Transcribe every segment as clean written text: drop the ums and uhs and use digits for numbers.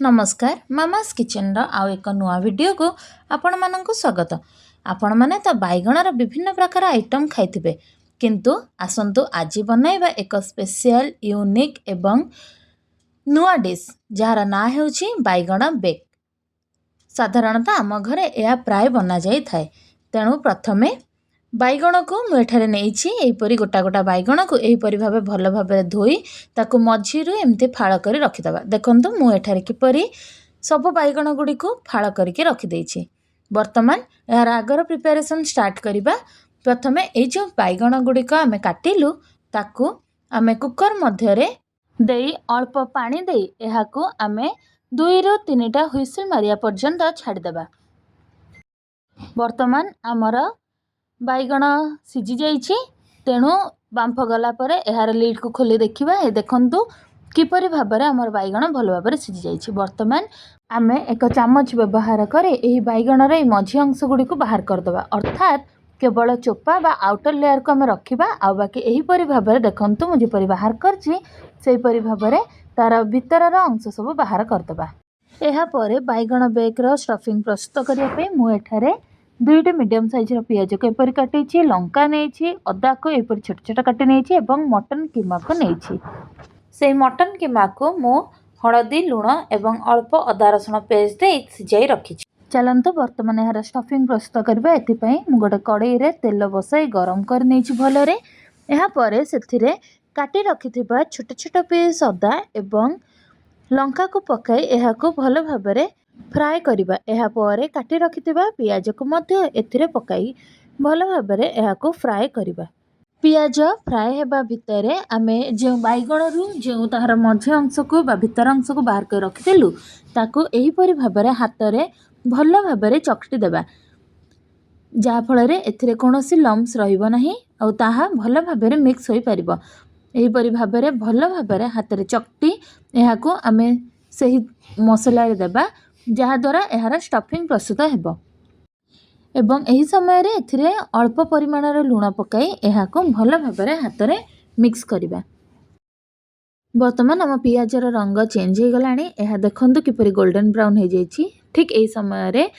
नमस्कार mama's kitchen आउ एक नुआ वीडियो को आपण मानक स्वागत। आपण माने तो बैगणर विभिन्न प्रकार आइटम खाइथिबे किंतु आसंतु आज बनैबा एक स्पेशल यूनिक एवं नुआ डिश जार ना हेउची बैगण बेक। साधारणतः आम घरे यह प्राय बना जाई थाए। तेणु प्रथमे बैगण को मुठारे नहीं गोटा गोटा बैगण को यहीपरि भाव भल भाव धोई ताकू मझीरू एमती फाड़ कर रखिदबा। देखंतु मु एठारे किपरि सब बैगण गुडी को फाड़ करके रखिदेछि। वर्तमान यार आगर प्रिपरेशन स्टार्ट करिबा। प्रथमे ए जो बैगण गुडी को आमे काटिलु ताकू आमे कुकर मध्यरे देई अल्प पानी देई एहाकू आमे 2 ରୁ 3टा हुइसिल मारिया पर्यंत छाड़ी देबा। वर्तमान आमर बैगण सिझी जाइछि। तेणु बांफ गला परे एहार लीड को खोली देखिबा। ए देखंतु किपरि भाबरे हमर बैगण भल भाबरे सिझी जाइछि। वर्तमान आमे एक चामच व्यवहार करे एही बैगण रे मझी अंश गुडी को बाहर कर दबा। अर्थात केवल चोपा बा आउटर लेयर को आमे रखिबा। आ बाकी एही परि भाबरे देखंतु मु जेपरि बाहर करछि सेही परि भाबरे तार भीतरर अंश सब बाहर कर दबा। एहा परे बैगण बेक रो स्टफिंग प्रस्तुत करिया पे मु एठारे 2टी मीडियम साइज रो पियाज को एपरि काटिछि, लंका नेछि, अदा को एपरि छोट छोट काटि नेछि एवं मटन कीमा को नेछि। सेही मटन कीमा को मु हळदी लूण एवं अल्प अदा रसुण पेस्ट दे सिजाई रखिछि। चलंतु वर्तमान एहार स्टफिंग प्रस्तुत करबा। एथि पई मु गोटे कड़ाई रे तेल बसाई गरम कर नेछि भलरे। एहा परे सेथिरे काटी रखिथिबा छोट छोट पीस अदा एवं लंका को पकाई एहाको भल भाबरे फ्राए करिबा। एहा परे काटी रखिथिबा पियाज को मध्य एथिरे पकाई भल भाबरे एहाको फ्राए करिबा। पियाज फ्राए हेबा भितरे आमे जे बैगण रु जे ताहार मझ अंश को बा भीतर अंश को बाहर कर रखिदेलु ताको एही परि भाबरे हाथ रे भल भाबरे चकटी देबा। जा फଳରେ एथिरे कोनोसी लम्स रहिबो नाही और ताहा भल भाबरे मिक्स होई परिबो। एही परि भाबरे भल भाबरे हाथ रे चकटी एहाको आमे सही मसला रे देबा जहा द्वारा एहार स्टफिंग प्रस्तुत हेबो। एवं एही समय रे एथिरे अल्प परिमाण रे लूण पकाई एहाको भल भाबरे हाथ रे मिक्स करिबा। वर्तमान आम पियाज रो रंग चेंज हो गलानी। एहा देखंतु किपरि गोल्डन ब्राउन हो जाइछि। ठीक एही समय रे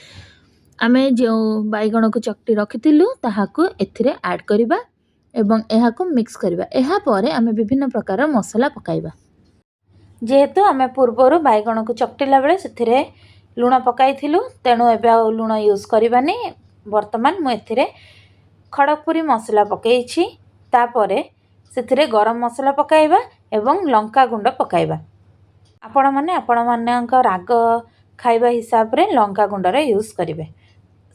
आमे जो बैगण को चकटी रखिथिलु ताहाको एथिरे ऐड करिबा एवं एहाको मिक्स करिबा। एहा परे आमे विभिन्न प्रकार मसला पकाइबा। जेहेतु आमे पूर्वरु बैगण को चकटिला बेले सेथिरे लूण पकाइथिलु तेणु एबे आ लूण यूज करिबानी। वर्तमान मु एथिरे खड़गपुरी मसला पकाइछि। तापरे सेथिरे गरम मसला पकाइबा एवं लंका गुंड पकाइबा। आपण मानक राग खाइबा हिसाब रे लंका गुंड रे यूज करिवे।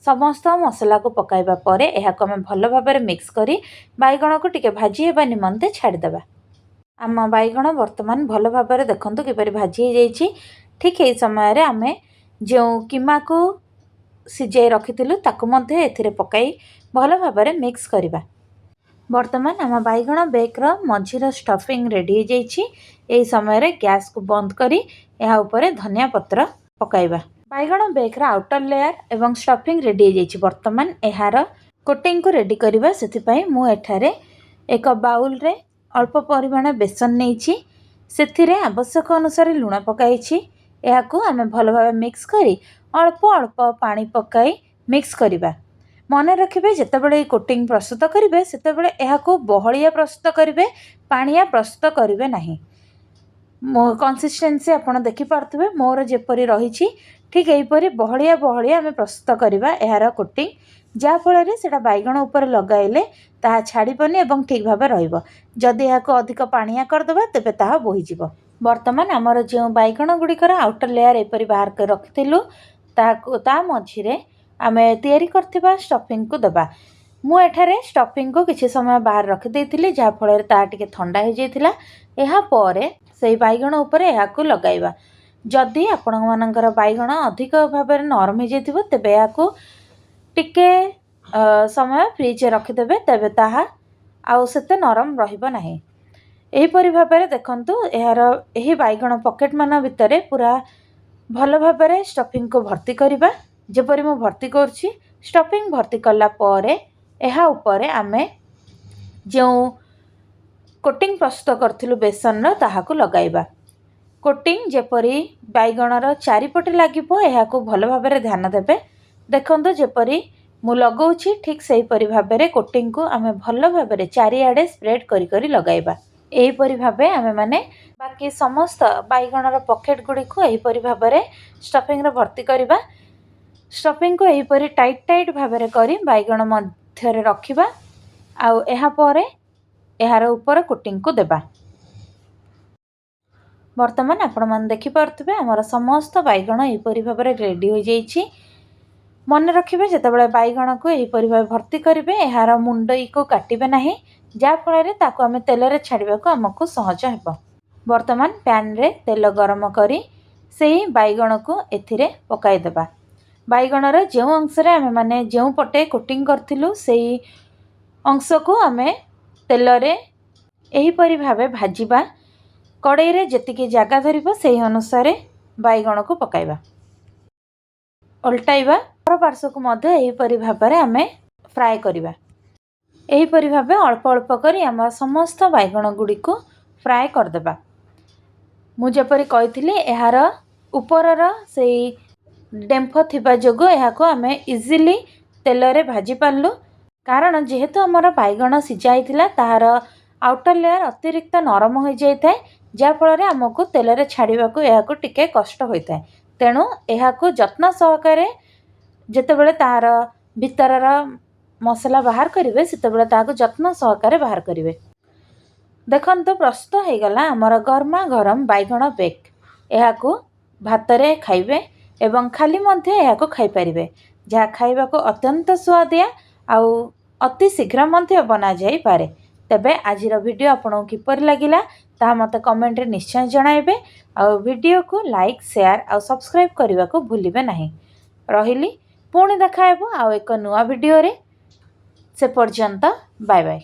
समस्त मसला को पकाइबा परे एहाको आमे भल भाबरे मिक्स करी बैगण को टिके भाजी हेबा निमंते छाड़ी देबा। आम बैगण वर्तमान भल भाबरे देखंतु किपरि भाजी हो जाइछि। ठीक एही समय रे आमे जो कीमा को सिजाई रखिथिलु ताकु मध्ये एथिरे पकाई भल भाबरे मिक्स करिबा। वर्तमान आम बैगण बेक रो मझीर स्टफिंग रेडी हो जाइछि। एही समय रे गैस को बंद करी एहा ऊपर धनिया पत्र पकाइबा। बैगण बेक रो आउटर लेयर एवं स्टफिंग रेडी हो जाइछि। वर्तमान एहार कोटिंग को रेडी करिबा। सेति पई मु एठारे एक बाउल रे अल्प परिमाण बेसन नेछि। सेथिरे आवश्यक अनुसार लूण पकाइछि। एहाकू आमे भल भाबे मिक्स करी अल्प अल्प पानी पकाई मिक्स करिबा। मन रखिबे जेतेबेले कोटिंग प्रस्तुत करिवे सेतेबेले एहाकू बहलिया प्रस्तुत करिवे, पानिया प्रस्तुत करिवे नाही। मो कंसिस्टेंसी आपण देखि पारथुबे मोर जेपरि रहिछि ठीक एहीपरि बहलिया बहलिया आमे प्रस्तुत करिबा एहार कोटिंग। जा फଳରେ सेटा बैगण ऊपर लगाइले ताहा छाड़िबनी एवं ठीक भाबे रहिबो। जदि एहाको अधिक पानिया करदबा तेबे ताहा बोहि जिवो। वर्तमान हमर जे बैगण गुडिकर आउटर लेयर एपरि बाहर कर रखिथिलु ताहाको ता मझिरे आमे तयारी करथिबा स्टफिंग को दबा। मु एठारे स्टफिंग को किछि समय बाहर रखि देइथिली जा फଳରେ ता टिके ठंडा हो जाइथिला। एहा परे सेही बैगण ऊपर एहाको लगाइबा। जदि आपण मानकर बैगण अधिक भाबे नरम हो जाइथिबो तेबे एहाको टिके समय फ्रिज रखिदेबे तेबे ताहा आउ सेते नरम रहिबो नाही। एहीपरि भाबरे देखंतु एहार एही बैगण पॉकेट मान भितरे पूरा भल भाबरे स्टफिंग को भर्ती करिबा। जेपरि मु भर्ती करछि स्टफिंग भर्ती कला परे एहा ऊपरे आमे जो कोटिंग प्रस्तुत करथिलु बेसन रो ताहाको लगाइबा। कोटिंग जेपरी बैगणर चारिपटे लगिपो एहाकू भल भाबरे ध्यान देबे। देखंतु जेपरी मु लगाउछि ठीक सेहीपरि भाबरे कोटिंग को आमे भल भाबरे चारिआडे स्प्रेड करी करी लगाइबा। एहीपरि भाबे आमे माने बाकी समस्त बैगणर पॉकेट गुडी को एहीपरि भाबरे स्टफिंग रे भर्ती करिबा। स्टफिंग को एहीपरि टाइट टाइट भाबरे करी बैगण मध्य रे रखिबा आउ एहा परे एहार ऊपर कोटिंग को देबा। वर्तमान आपण मान देखि पारथबे हमर समस्त बैगण एहीपरि भाबरे रेडी हो जाईछि। मन रखिबे जेतेबेले बैगण को एहीपरि भाबे भर्ती करिवे एहार मुंडई को काटिबे नाही जा फଳରେ ताको आमे तेल रे छाडिबा को हमकु सहज हेबो। वर्तमान पैन रे तेल गरम करी सेही बैगण को एथिरे पकाई देबा। बैगण रे जेउ अंश रे आमे माने जेउ पटे कोटिंग करथिलु सेही अंश को आमे तेल रे एहीपरि भाबे भाजिबा। कड़ाई रे जेतिकी जागा धरिबो सेही अनुसार बैगण को पकाइबा। उल्टाइबा पर पार्श्व को मध्य एहीपरि भाबरे आमे फ्राए करिबा। एहीपरि भाबे अल्प अल्प करी आम समस्त बैगण गुडी को फ्राए कर देबा। मु जेपरि कहिथिली एहार ऊपरर सेही डेम्फ थिबा जोगो एहाको आमे इजीली तेल रे भाजी पारलु। कारण जेहेतु हमर बैगण सिजाइथिला ताहार आउटर लेयर अतिरिक्त नरम हो जाइथाय जा फଳରେ हमकु तेल रे छाडिबा को एहाको टिके कष्ट होइथाय। तेणु एहाको जत्न सहकारे जेतेबेले ताहार भितरर मसला बाहर करिवे सेतेबेले ताहाको जत्न सहकारे बाहर करिवे। देखंतु प्रस्तुत हो गला हमर गरमा गरम बैगण बेक। एहाको भात रे खाइबे एवं खाली मध्य एहाको खाइ परिबे जहा खाइबा को अत्यंत स्वादिया आउ अति शीघ्र मध्य बना जाई पारे। तेबे आजिर वीडियो आपनको किपर लागिला ता मते कमेंट रे निश्चय जणाइबे आउ वीडियो को लाइक शेयर आउ सब्सक्राइब करबा को भूलिबे नाही। रहिली पुणी देखा हेबो आउ एक नुआ वीडियो रे। से पर्यंत बाय बाय।